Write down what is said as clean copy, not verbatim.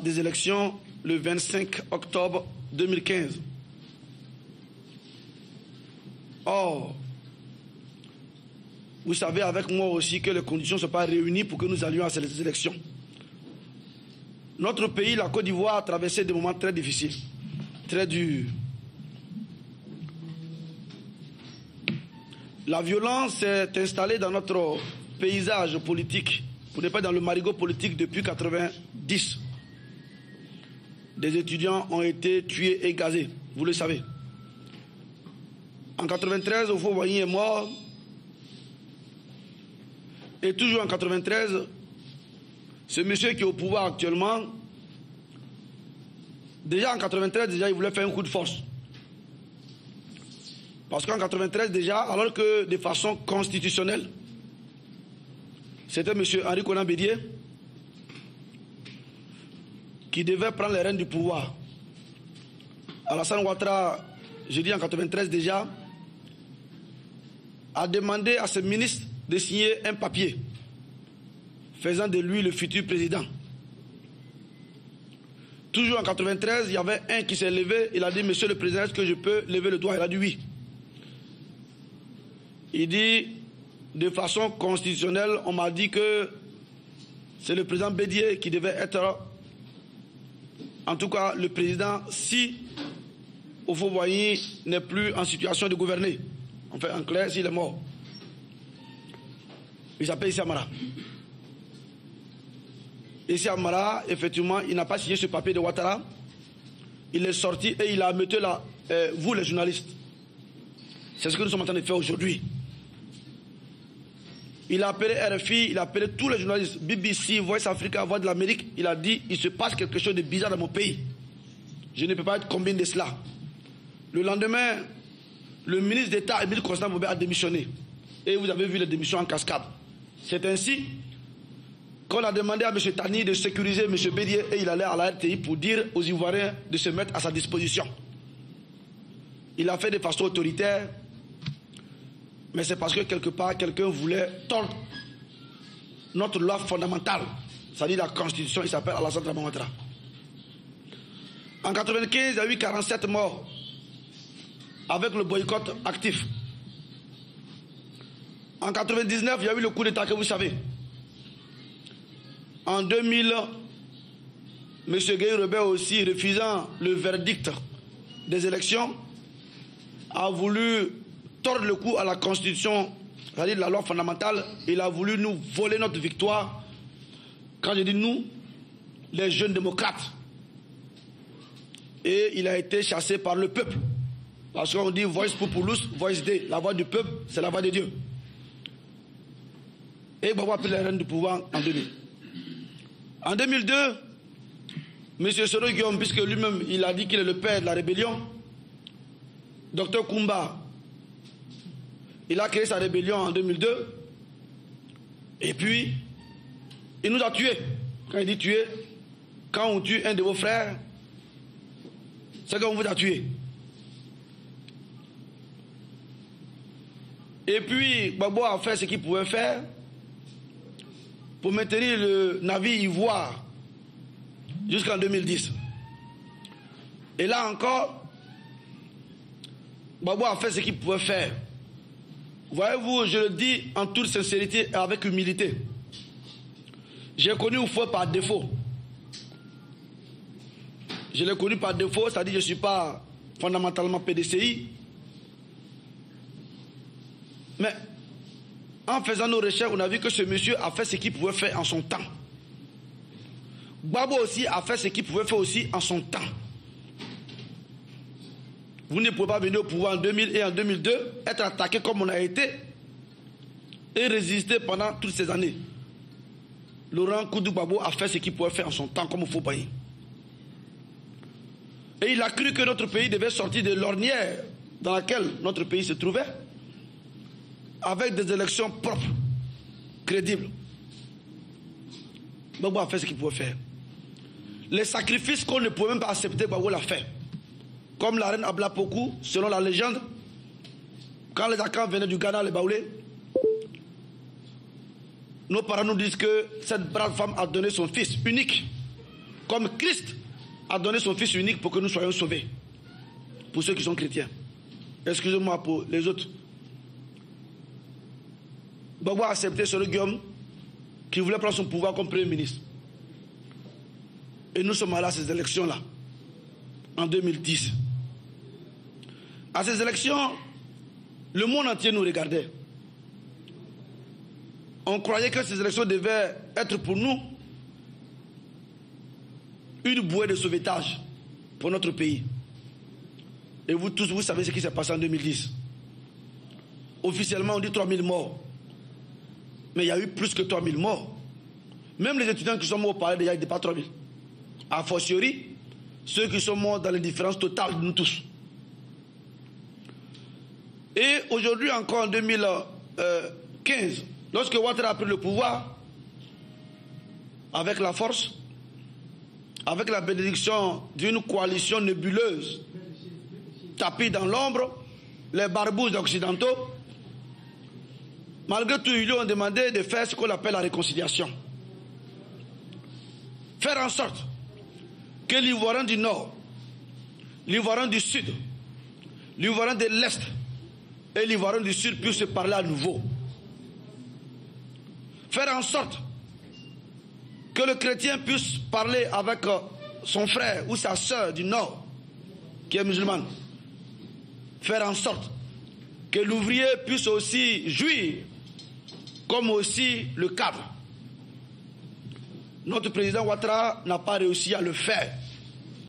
des élections le 25 octobre 2015. Or, vous savez avec moi aussi que les conditions ne sont pas réunies pour que nous allions à ces élections. Notre pays, la Côte d'Ivoire, a traversé des moments très difficiles, très durs. La violence s'est installée dans notre paysage politique, pour ne pas dans le marigot politique depuis 1990. Des étudiants ont été tués et gazés, vous le savez. En 1993, Houphouët-Boigny est mort. Et toujours en 1993, ce monsieur qui est au pouvoir actuellement, déjà en 1993, il voulait faire un coup de force. Parce qu'en 1993, déjà, alors que de façon constitutionnelle, c'était M. Henri Konan Bédié qui devait prendre les rênes du pouvoir. Alassane Ouattara, je dis en 1993 déjà, a demandé à ce ministre de signer un papier faisant de lui le futur président. Toujours en 1993, il y avait un qui s'est levé, il a dit « Monsieur le Président, est-ce que je peux lever le doigt ?» Il a dit « Oui ». Il dit « De façon constitutionnelle, on m'a dit que c'est le président Bédié qui devait être, en tout cas le président, si Houphouët-Boigny n'est plus en situation de gouverner. Enfin, en clair, s'il est mort. » Il s'appelle Issa Amara. Issa Amara, effectivement, il n'a pas signé ce papier de Ouattara. Il est sorti et il a mené là, vous les journalistes. C'est ce que nous sommes en train de faire aujourd'hui. Il a appelé RFI, il a appelé tous les journalistes, BBC, Voice Africa, Voix de l'Amérique. Il a dit, il se passe quelque chose de bizarre dans mon pays. Je ne peux pas être combien de cela. Le lendemain, le ministre d'État, Émile Constant Bobé, a démissionné. Et vous avez vu les démissions en cascade. C'est ainsi qu'on a demandé à M. Tani de sécuriser M. Bédié et il allait à la RTI pour dire aux Ivoiriens de se mettre à sa disposition. Il a fait de façon autoritaire, mais c'est parce que quelque part, quelqu'un voulait tordre notre loi fondamentale, c'est-à-dire la Constitution, il s'appelle Alassane Dramane Ouattara. En 1995, il y a eu 47 morts avec le boycott actif. En 1999, il y a eu le coup d'État que vous savez. En 2000, M. Gueye Robert aussi, refusant le verdict des élections, a voulu tordre le cou à la Constitution, c'est-à-dire la loi fondamentale. Il a voulu nous voler notre victoire. Quand je dis nous, les jeunes démocrates. Et il a été chassé par le peuple. Parce qu'on dit voice populus, voice Dei. La voix du peuple, c'est la voix de Dieu. Et Gbagbo a pris les rênes du pouvoir en 2000. En 2002, M. Soro Guillaume, puisque lui-même il a dit qu'il est le père de la rébellion, Dr Koumba, il a créé sa rébellion en 2002, et puis il nous a tués. Quand il dit tuer, quand on tue un de vos frères, c'est qu'on vous a tué. Et puis Gbagbo a fait ce qu'il pouvait faire pour maintenir le navire Ivoire jusqu'en 2010. Et là encore, Gbagbo a fait ce qu'il pouvait faire. Voyez-vous, je le dis en toute sincérité et avec humilité. J'ai connu Houphouët par défaut. Je l'ai connu par défaut, c'est-à-dire que je ne suis pas fondamentalement PDCI. Mais en faisant nos recherches, on a vu que ce monsieur a fait ce qu'il pouvait faire en son temps. Gbagbo aussi a fait ce qu'il pouvait faire aussi en son temps. Vous ne pouvez pas venir au pouvoir en 2000 et en 2002, être attaqué comme on a été et résister pendant toutes ces années. Laurent Koudou Gbagbo a fait ce qu'il pouvait faire en son temps comme Houphouët-Boigny. Et il a cru que notre pays devait sortir de l'ornière dans laquelle notre pays se trouvait, avec des élections propres, crédibles. Gbagbo a fait ce qu'il pouvait faire. Les sacrifices qu'on ne pouvait même pas accepter, Gbagbo l'a fait. Comme la reine Ablapoku, selon la légende, quand les Akans venaient du Ghana, les Baoulés, nos parents nous disent que cette brave femme a donné son fils unique comme Christ a donné son Fils unique pour que nous soyons sauvés. Pour ceux qui sont chrétiens. Excusez-moi pour les autres. Gbagbo a accepté Soro Guillaume qui voulait prendre son pouvoir comme Premier ministre. Et nous sommes allés à ces élections-là, en 2010. À ces élections, le monde entier nous regardait. On croyait que ces élections devaient être pour nous une bouée de sauvetage pour notre pays. Et vous tous, vous savez ce qui s'est passé en 2010. Officiellement, on dit 3000 morts. Mais il y a eu plus que 3000 morts. Même les étudiants qui sont morts au palais, il n'y a pas 3000. A fortiori, ceux qui sont morts dans l'indifférence totale de nous tous. Et aujourd'hui encore en 2015, lorsque Ouattara a pris le pouvoir, avec la force, avec la bénédiction d'une coalition nébuleuse, tapis dans l'ombre, les barbouzes occidentaux, malgré tout, ils lui ont demandé de faire ce qu'on appelle la réconciliation. Faire en sorte que l'Ivoirien du Nord, l'Ivoirien du Sud, l'Ivoirien de l'Est et l'Ivoirien du Sud puissent se parler à nouveau. Faire en sorte que le chrétien puisse parler avec son frère ou sa sœur du Nord, qui est musulmane. Faire en sorte que l'ouvrier puisse aussi jouir, comme aussi le cadre. Notre président Ouattara n'a pas réussi à le faire.